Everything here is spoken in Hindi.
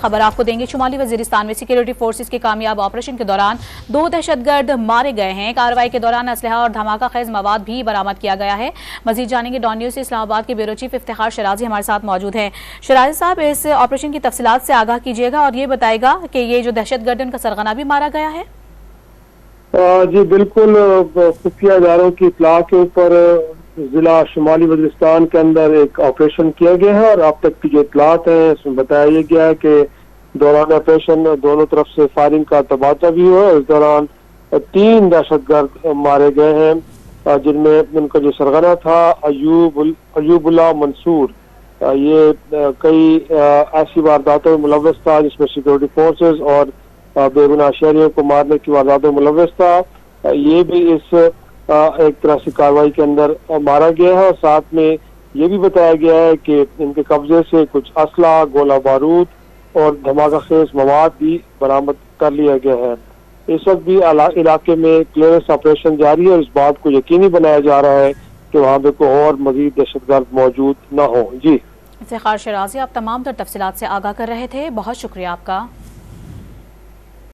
खबर आपको देंगे। शुमाली वजीरिस्तान में सिक्योरिटी फोर्सेस के कामयाब ऑपरेशन के दौरान 2 दहशतगर्द मारे गए हैं। कार्रवाई के दौरान असलहा और धमाका खेज मवाद भी बरामद किया गया है। मजीद जानेंगे डॉन न्यूज से इस्लामाबाद के ब्यूरो चीफ इफ्तिखार शराजी हमारे साथ मौजूद हैं। शराजी साहब, इस ऑपरेशन की तफसीलात से आगाह कीजिएगा और ये बताएगा कि ये जो दहशतगर्द उनका सरगना भी मारा गया है। जी बिल्कुल, खुफिया इदारों की इत्तला के ऊपर जिला शुमाली वजीरिस्तान के अंदर एक ऑपरेशन किया गया है और अब तक की जो इत्तलात है इसमें बताया गया है कि दौरान ऑपरेशन दोनों तरफ से फायरिंग का तबादला भी हुआ। इस दौरान 3 दहशतगर्द मारे गए हैं, जिनमें उनका जो सरगना था अयूबुल्ला मंसूर, ये कई ऐसी वारदातों में मुलव्वस था जिसमें सिक्योरिटी फोर्सेस और बेगुनाह शहरियों को मारने की वारदातों में मुलव्वस था। ये भी इस एक तरह से कार्रवाई के अंदर मारा गया है और साथ में ये भी बताया गया है कि इनके कब्जे से कुछ असला, गोला बारूद और धमाका खेज मवाद भी बरामद कर लिया गया है। इस वक्त भी इलाके में क्लियरेंस ऑपरेशन जारी है और इस बात को यकीनी बनाया जा रहा है कि वहाँ पे कोई और मजीद दहशतगर्द मौजूद न हो। जी इफ्तिखार शराजी, आप तमाम तर तफसीलात से आगाह कर रहे थे, बहुत शुक्रिया आपका।